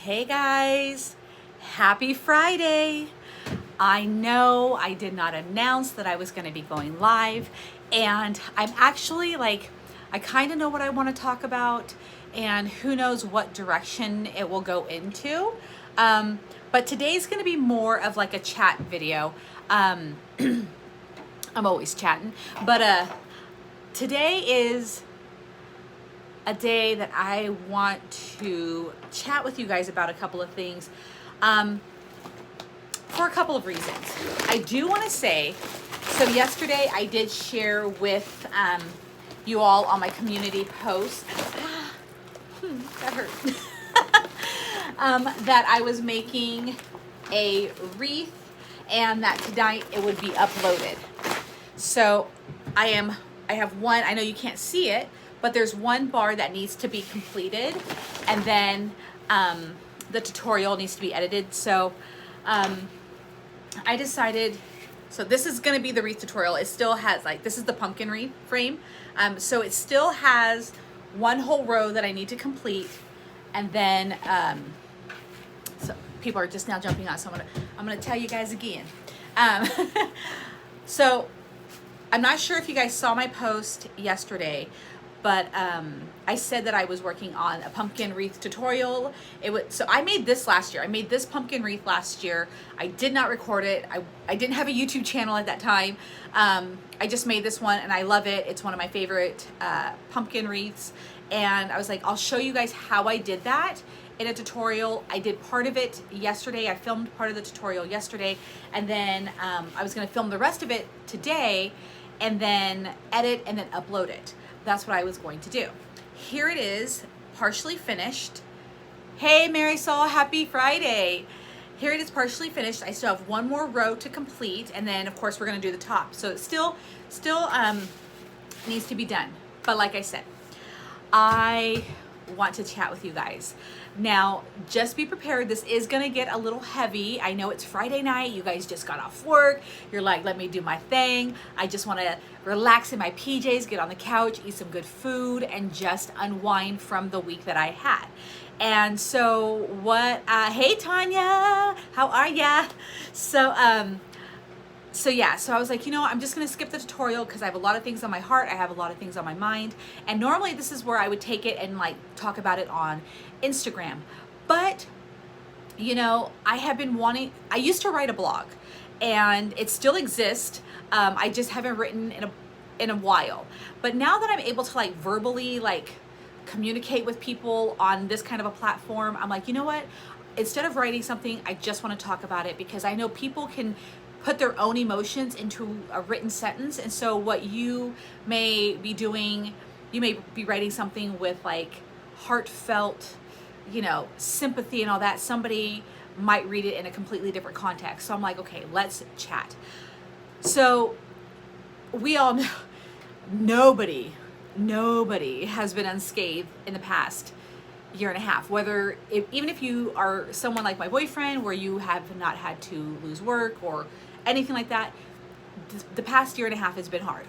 Hey guys, happy Friday. I know I did not announce that I was going to be going live, and I'm actually I kind of know what I want to talk about, and who knows what direction it will go into. But today's going to be more of like a chat video. I'm always chatting, but today is a day that I want to chat with you guys about a couple of things for a couple of reasons. I do want to say, so yesterday I did share with you all on my community post, that hurt, that I was making a wreath and that tonight it would be uploaded. So I have one, I know you can't see it, but there's one bar that needs to be completed, and then the tutorial needs to be edited. So I decided, so this is gonna be the wreath tutorial. It still has, this is the pumpkin wreath frame. So it still has one whole row that I need to complete, and then, so people are just now jumping on, so I'm gonna tell you guys again. So I'm not sure if you guys saw my post yesterday, but I said that I was working on a pumpkin wreath tutorial. So I made this last year. I made this pumpkin wreath last year. I did not record it. I didn't have a YouTube channel at that time. I just made this one and I love it. It's one of my favorite pumpkin wreaths. And I was like, I'll show you guys how I did that in a tutorial. I did part of it yesterday. I filmed part of the tutorial yesterday, and then I was gonna film the rest of it today and then edit and then upload it. That's what I was going to do. Here it is, partially finished. Hey Marisol, happy Friday. Here it is, partially finished. I still have one more row to complete, and then of course we're gonna do the top. So it still needs to be done. But like I said, I want to chat with you guys. Now, just be prepared. This is gonna get a little heavy. I know it's Friday night. You guys just got off work. You're like, let me do my thing. I just wanna relax in my PJs, get on the couch, eat some good food, and just unwind from the week that I had. And so hey Tanya, how are ya? So yeah, so I was like, I'm just gonna skip the tutorial because I have a lot of things on my heart. I have a lot of things on my mind. And normally this is where I would take it and talk about it on Instagram. But, I have been I used to write a blog and it still exists. I just haven't written in a while. But now that I'm able to verbally communicate with people on this kind of a platform, I'm like, you know what? Instead of writing something, I just want to talk about it because I know people can put their own emotions into a written sentence. And so what you may be doing, you may be writing something with heartfelt, sympathy and all that. Somebody might read it in a completely different context. So I'm like, okay, let's chat. So we all know nobody has been unscathed in the past year and a half, even if you are someone like my boyfriend where you have not had to lose work or anything like that. The past year and a half has been hard.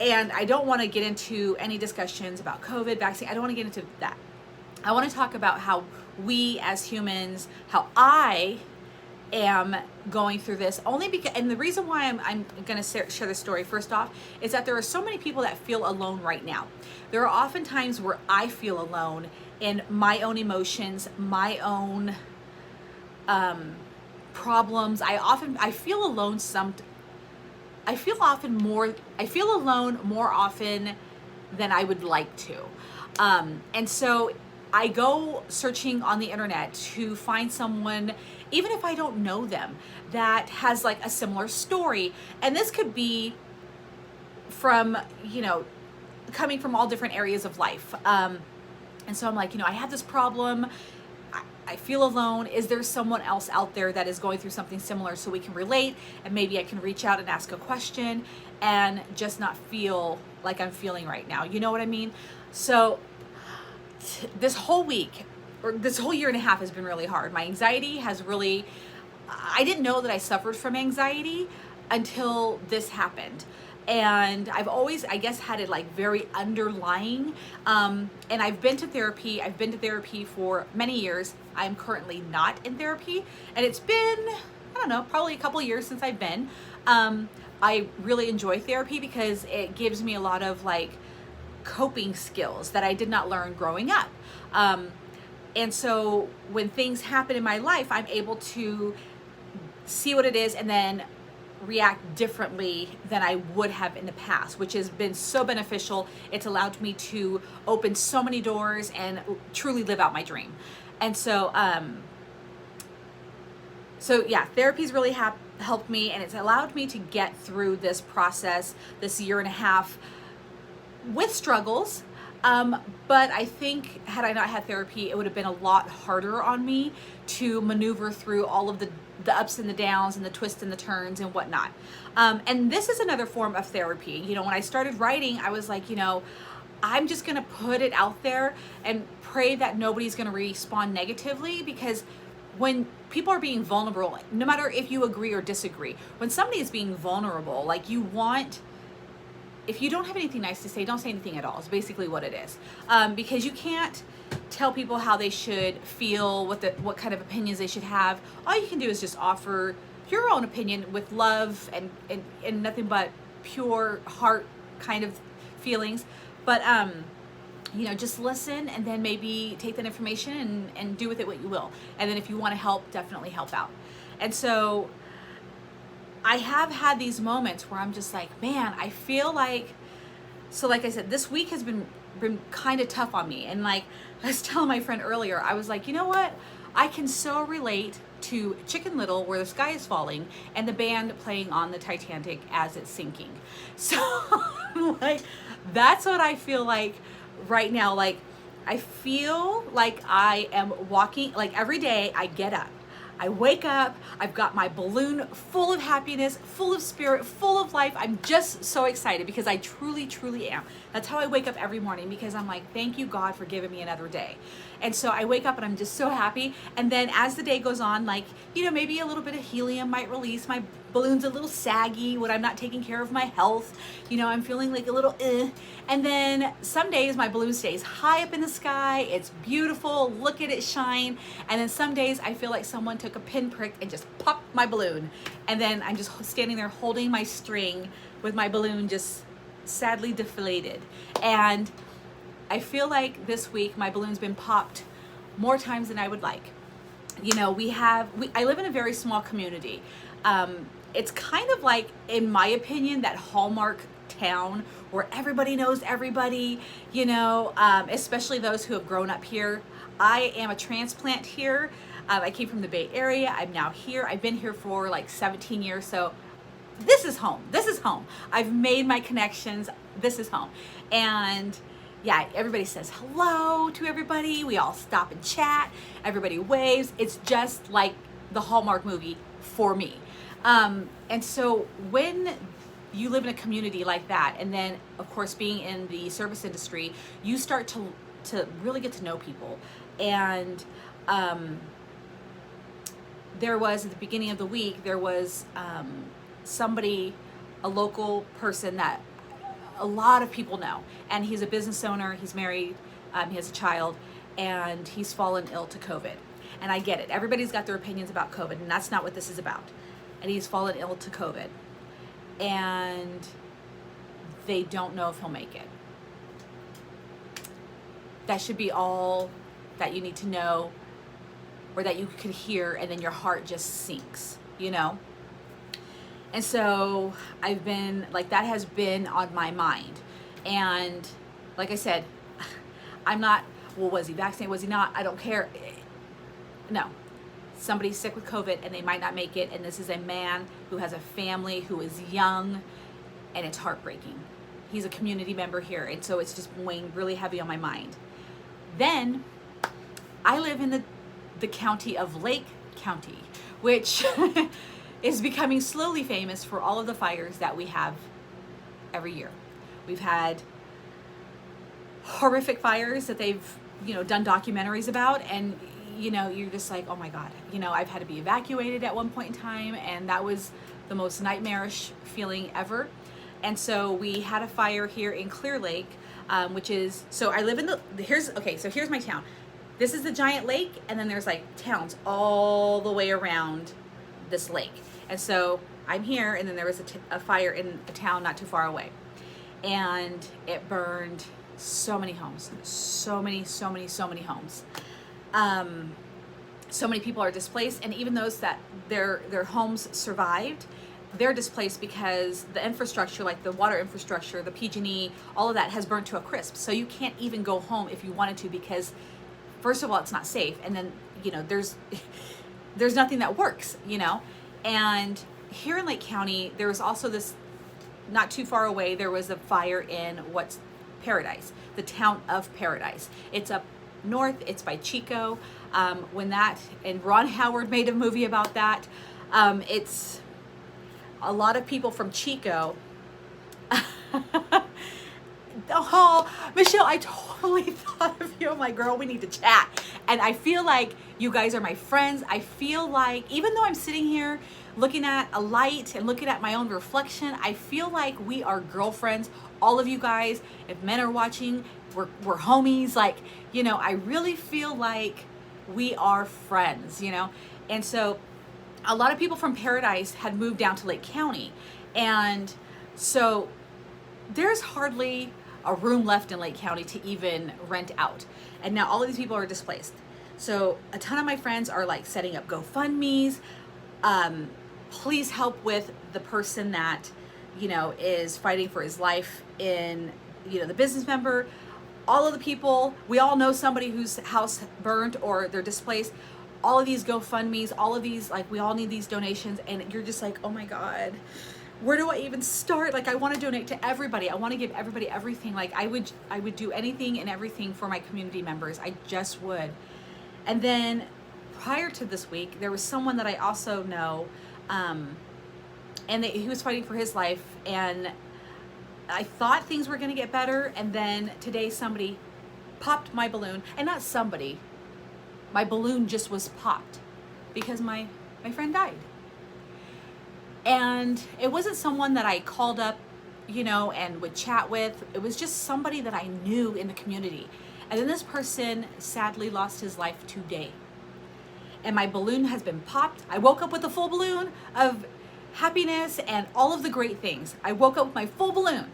And I don't want to get into any discussions about COVID vaccine. I don't want to get into that. I want to talk about how we as humans, how I am going through this, only because, and the reason why I'm going to share this story first off is that there are so many people that feel alone right now. There are often times where I feel alone in my own emotions, my own problems. I feel alone I feel alone more often than I would like to. And so I go searching on the internet to find someone, even if I don't know them, that has a similar story. And this could be from, coming from all different areas of life. And so I'm like, I have this problem. I feel alone. Is there someone else out there that is going through something similar so we can relate, and maybe I can reach out and ask a question and just not feel like I'm feeling right now. You know what I mean? So this whole week, or this whole year and a half, has been really hard. My anxiety has really, I didn't know that I suffered from anxiety until this happened. And I've always, I guess, had it like very underlying. And I've been to therapy. I've been to therapy for many years. I'm currently not in therapy, and it's been, I don't know, probably a couple years since I've been. I really enjoy therapy because it gives me a lot of like coping skills that I did not learn growing up. And so when things happen in my life, I'm able to see what it is and then react differently than I would have in the past, which has been so beneficial. It's allowed me to open so many doors and truly live out my dream. And so, yeah, therapy's really helped me, and it's allowed me to get through this process, this year and a half, with struggles. But I think had I not had therapy, it would have been a lot harder on me to maneuver through all of the ups and the downs and the twists and the turns and whatnot. And this is another form of therapy. You know, when I started writing, I was like, you know, I'm just going to put it out there and pray that nobody's going to respond negatively, because when people are being vulnerable, no matter if you agree or disagree, when somebody is being vulnerable, like you want, if you don't have anything nice to say, don't say anything at all. It's basically what it is. Because you can't tell people how they should feel, what kind of opinions they should have. All you can do is just offer your own opinion with love and nothing but pure heart kind of feelings. But you know, just listen, and then maybe take that information and do with it what you will. And then if you want to help, definitely help out. And so I have had these moments where I'm just like, man, I feel like, so like I said, this week has been kind of tough on me. And like I was telling my friend earlier, I was like, you know what? I can so relate to Chicken Little, where the sky is falling, and the band playing on the Titanic as it's sinking. So like, that's what I feel like right now. Like, I feel like I am walking, like every day I get up, I wake up, I've got my balloon full of happiness, full of spirit, full of life. I'm just so excited because I truly, truly am. That's how I wake up every morning, because I'm like, thank you, God, for giving me another day. And so I wake up and I'm just so happy. And then as the day goes on, like, you know, maybe a little bit of helium might release. My balloon's a little saggy when I'm not taking care of my health. You know, I'm feeling like a little And then some days my balloon stays high up in the sky. It's beautiful. Look at it shine. And then some days I feel like someone took a pinprick and just popped my balloon. And then I'm just standing there holding my string with my balloon just sadly deflated. And I feel like this week my balloon's been popped more times than I would like. You know, I live in a very small community. It's kind of like, in my opinion, that Hallmark town where everybody knows everybody, you know, especially those who have grown up here. I am a transplant here. I came from the Bay Area. I'm now here. I've been here for like 17 years. So this is home. This is home. I've made my connections. This is home. And yeah, everybody says hello to everybody. We all stop and chat. Everybody waves. It's just like the Hallmark movie for me. And so when you live in a community like that, and then of course being in the service industry, you start to really get to know people. And there was, at the beginning of the week, there was somebody, a local person that a lot of people know, and he's a business owner, he's married, he has a child, and he's fallen ill to COVID. And I get it, everybody's got their opinions about COVID, and that's not what this is about. And he's fallen ill to COVID, and they don't know if he'll make it. That should be all that you need to know, or that you could hear, and then your heart just sinks, you know? And so I've been, like, that has been on my mind. And like I said, I'm not, well, was he vaccinated? Was he not? I don't care. No. Somebody's sick with COVID and they might not make it. And this is a man who has a family, who is young, and it's heartbreaking. He's a community member here. And so it's just weighing really heavy on my mind. Then I live in the county of Lake County, which is becoming slowly famous for all of the fires that we have every year. We've had horrific fires that they've, you know, done documentaries about, and you know, you're just like, oh my God, you know, I've had to be evacuated at one point in time, and that was the most nightmarish feeling ever. And so we had a fire here in Clear Lake, which is, so I live in so here's my town. This is the giant lake, and then there's like towns all the way around this lake. And so I'm here, and then there was a fire in a town not too far away. And it burned so many homes, so many homes. So many people are displaced, and even those that their homes survived, they're displaced because the infrastructure, like the water infrastructure, the PG&E, all of that has burnt to a crisp. So you can't even go home if you wanted to, because first of all, it's not safe, and then there's nothing that works, And here in Lake County, there was also this, not too far away, there was a fire in what's Paradise, the town of Paradise. It's up north, it's by Chico. And Ron Howard made a movie about that. It's a lot of people from Chico. Oh, Michelle, I totally thought of you. I'm like, girl, we need to chat. And I feel like you guys are my friends. I feel like, even though I'm sitting here looking at a light and looking at my own reflection, I feel like we are girlfriends. All of you guys, if men are watching, we're homies. Like, I really feel like we are friends, And so a lot of people from Paradise had moved down to Lake County. And so there's hardly a room left in Lake County to even rent out. And now all of these people are displaced. So a ton of my friends are like setting up GoFundMes. Please help with the person that, is fighting for his life in, the business member. All of the people, we all know somebody whose house burned or they're displaced. All of these GoFundMes, all of these, like, we all need these donations. And you're just like, oh my God, where do I even start? Like, I want to donate to everybody. I want to give everybody everything. Like, I would do anything and everything for my community members. I just would. And then prior to this week, there was someone that I also know, and he was fighting for his life. And I thought things were going to get better. And then today somebody popped my balloon. And not somebody, my balloon just was popped because my friend died. And it wasn't someone that I called up, and would chat with. It was just somebody that I knew in the community. And then this person sadly lost his life today. And my balloon has been popped. I woke up with a full balloon of happiness and all of the great things. I woke up with my full balloon.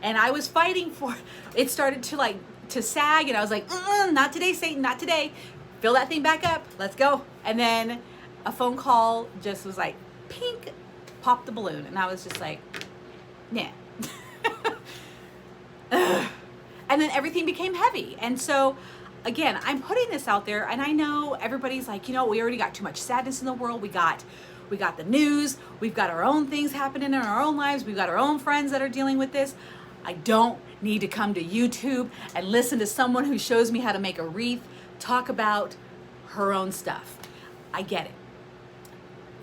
And I was fighting for it. Started to sag, and I was like, not today, Satan, not today. Fill that thing back up. Let's go. And then a phone call just was like, pink, popped the balloon. And I was just like, nah. And then everything became heavy. And so, again, I'm putting this out there, and I know everybody's like, we already got too much sadness in the world. We got the news. We've got our own things happening in our own lives. We've got our own friends that are dealing with this. I don't need to come to YouTube and listen to someone who shows me how to make a wreath talk about her own stuff. I get it.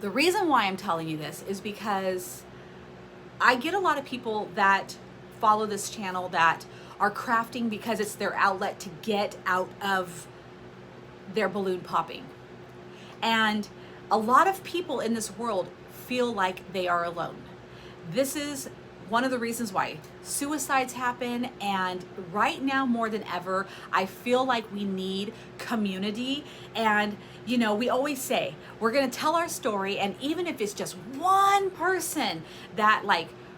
The reason why I'm telling you this is because I get a lot of people that follow this channel that are crafting because it's their outlet to get out of their balloon popping. And a lot of people in this world feel like they are alone. This is one of the reasons why suicides happen, and right now more than ever, I feel like we need community. And we always say we're gonna tell our story, and even if it's just one person that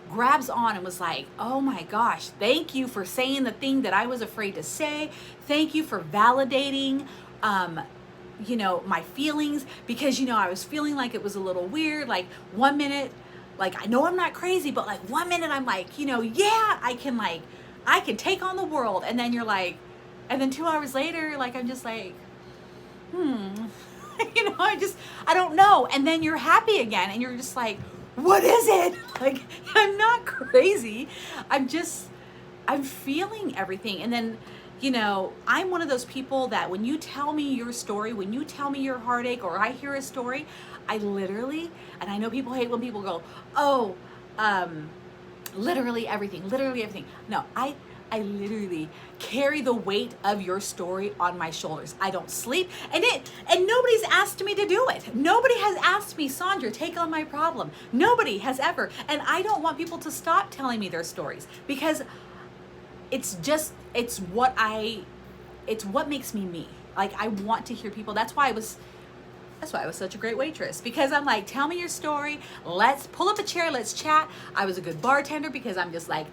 grabs on and was like, oh my gosh, thank you for saying the thing that I was afraid to say. Thank you for validating my feelings, because I was feeling like it was a little weird. Like 1 minute, I know I'm not crazy, but 1 minute I'm like, yeah, I can take on the world. And then you're like, and then 2 hours later, I'm just like, I don't know. And then you're happy again, and you're just like, what is it? I'm not crazy. I'm feeling everything. And then, I'm one of those people that when you tell me your story, when you tell me your heartache, or I hear a story, I literally, and I know people hate when people go, literally everything. No, I literally carry the weight of your story on my shoulders. I don't sleep, and nobody's asked me to do it. Nobody has asked me, Sandra, take on my problem. Nobody has ever. And I don't want people to stop telling me their stories, because it's what makes me me. Like, I want to hear people. That's why I was such a great waitress, because I'm like, tell me your story. Let's pull up a chair. Let's chat. I was a good bartender because I'm just like,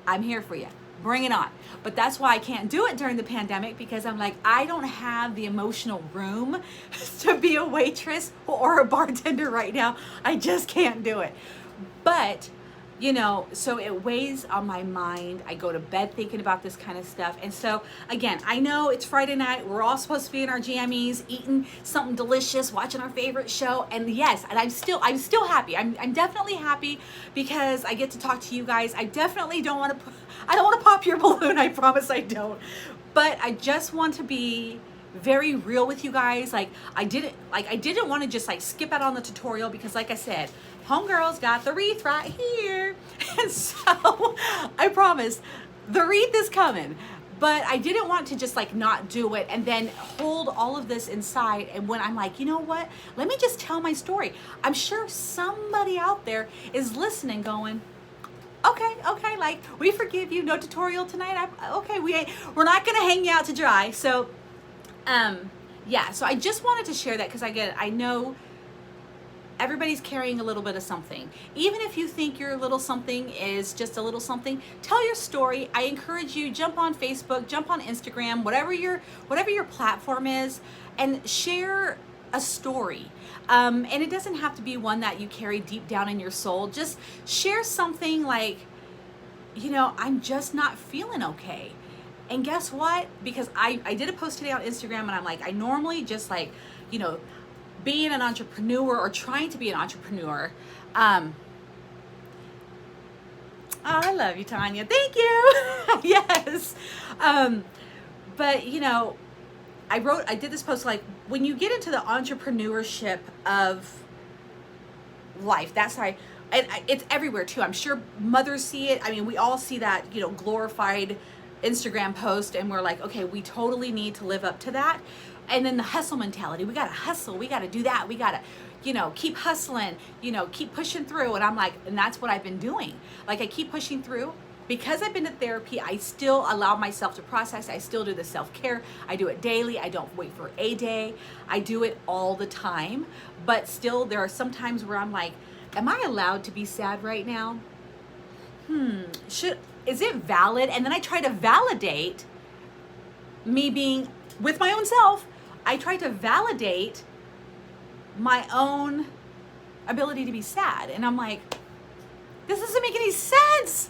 I'm here for you. Bring it on. But that's why I can't do it during the pandemic, because I'm like, I don't have the emotional room to be a waitress or a bartender right now. I just can't do it. But so it weighs on my mind. I go to bed thinking about this kind of stuff. And so again, I know it's Friday night. We're all supposed to be in our jammies, eating something delicious, watching our favorite show. And yes, and I'm still happy. I'm definitely happy because I get to talk to you guys. I definitely don't want to pop your balloon. I promise I don't. But I just want to be very real with you guys. I didn't want to just skip out on the tutorial, because like I said, homegirl's got the wreath right here. And so I promise the wreath is coming, but I didn't want to just not do it and then hold all of this inside. And when I'm like, you know what, let me just tell my story. I'm sure somebody out there is listening going, okay, we forgive you, no tutorial tonight. We're not gonna hang you out to dry. So so I just wanted to share that, because I know everybody's carrying a little bit of something. Even if you think your little something is just a little something, tell your story. I encourage you, jump on Facebook, jump on Instagram, whatever your platform is, and share a story. And it doesn't have to be one that you carry deep down in your soul. Just share something like, I'm just not feeling okay. And guess what? Because I did a post today on Instagram, and I'm like, I normally just being an entrepreneur or trying to be an entrepreneur. Oh, I love you, Tanya. Thank you. Yes. But I did this post, when you get into the entrepreneurship of life, that's how it's everywhere too. I'm sure mothers see it. I mean, we all see that, glorified Instagram post, and we're like, okay, we totally need to live up to that. And then the hustle mentality, we gotta hustle, we gotta do that, we gotta, keep hustling, keep pushing through. And I'm like, and that's what I've been doing. I keep pushing through. Because I've been to therapy, I still allow myself to process. I still do the self-care. I do it daily. I don't wait for a day. I do it all the time. But still, there are some times where I'm like, am I allowed to be sad right now? Is it valid? And then I try to validate me being with my own self. I try to validate my own ability to be sad. And I'm like, this doesn't make any sense.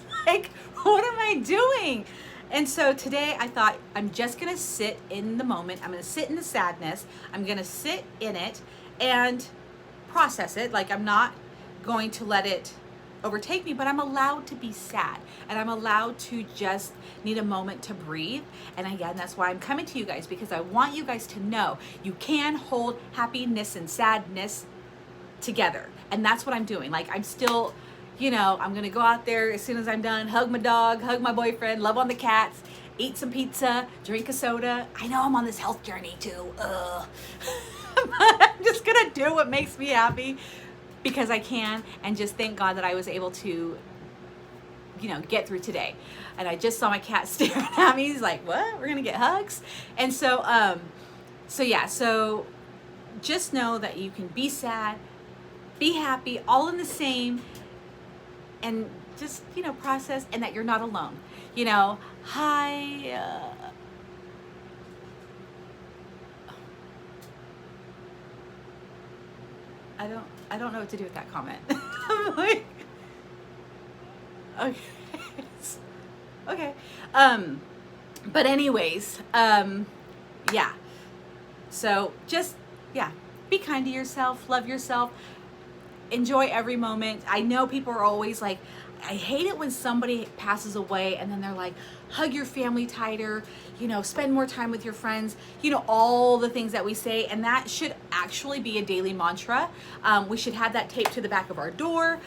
What am I doing? And so today I thought, I'm just going to sit in the moment. I'm going to sit in the sadness. I'm going to sit in it and process it. I'm not going to let it overtake me, but I'm allowed to be sad, and I'm allowed to just need a moment to breathe. And again, that's why I'm coming to you guys, because I want you guys to know you can hold happiness and sadness together. And that's what I'm doing. I'm still, I'm gonna go out there as soon as I'm done, hug my dog, hug my boyfriend, love on the cats, eat some pizza, drink a soda. I know I'm on this health journey too. But I'm just gonna do what makes me happy, because I can, and just thank God that I was able to, get through today. And I just saw my cat staring at me. He's like, what? We're gonna get hugs? And so, so just know that you can be sad, be happy, all in the same, and just, process, and that you're not alone. Hi, I don't know what to do with that comment. I'm like, okay. Okay. But anyways, yeah. So just, be kind to yourself, love yourself, enjoy every moment. I know people are always like, I hate it when somebody passes away and then they're like, hug your family tighter, you know, spend more time with your friends, you know, all the things that we say. And that should actually be a daily mantra. We should have that taped to the back of our door,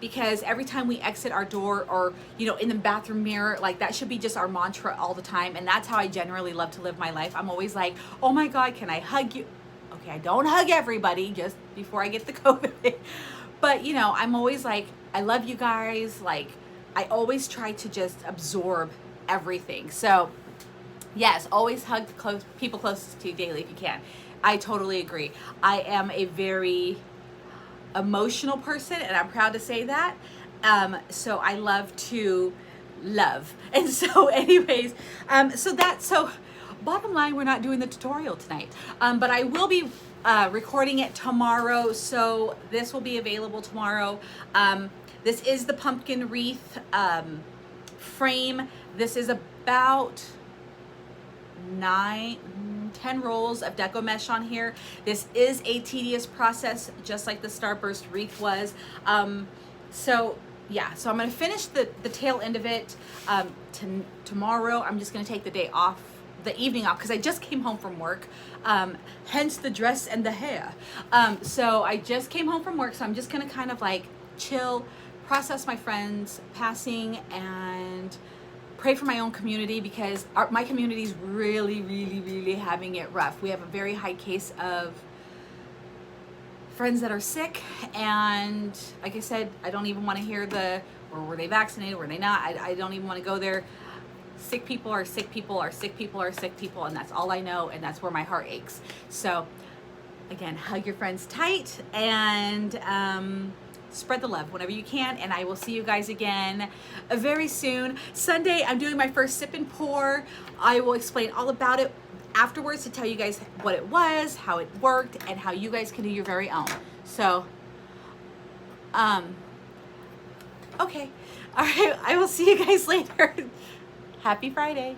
because every time we exit our door, or, you know, in the bathroom mirror, like that should be just our mantra all the time. And that's how I generally love to live my life. I'm always like, oh my God, can I hug you? Okay, I don't hug everybody just before I get the COVID. But, you know, I'm always like, I love you guys. Like, I always try to just absorb everything. So, yes, always hug the people closest to you daily if you can. I totally agree. I am a very emotional person, and I'm proud to say that. So I love to love. And so anyways, so bottom line, we're not doing the tutorial tonight, but I will be recording it tomorrow. So this will be available tomorrow. This is the pumpkin wreath frame. This is about 10 rolls of deco mesh on here. This is a tedious process, just like the Starburst wreath was. So yeah, so I'm gonna finish the tail end of it tomorrow. I'm just gonna take the day off, the evening off, because I just came home from work, hence the dress and the hair. So I just came home from work, so I'm just gonna kind of like chill, process my friends passing, and pray for my own community, because my community is really having it rough. We have a very high case of friends that are sick, and like I said, I don't even want to hear or were they vaccinated, were they not? I don't even want to go there. Sick people are sick people are sick people are sick people, and that's all I know, and that's where my heart aches. So again, hug your friends tight, and spread the love whenever you can, and I will see you guys again very soon. Sunday, I'm doing my first sip and pour. I will explain all about it afterwards to tell you guys what it was, how it worked, and how you guys can do your very own. So, okay. All right, I will see you guys later. Happy Friday.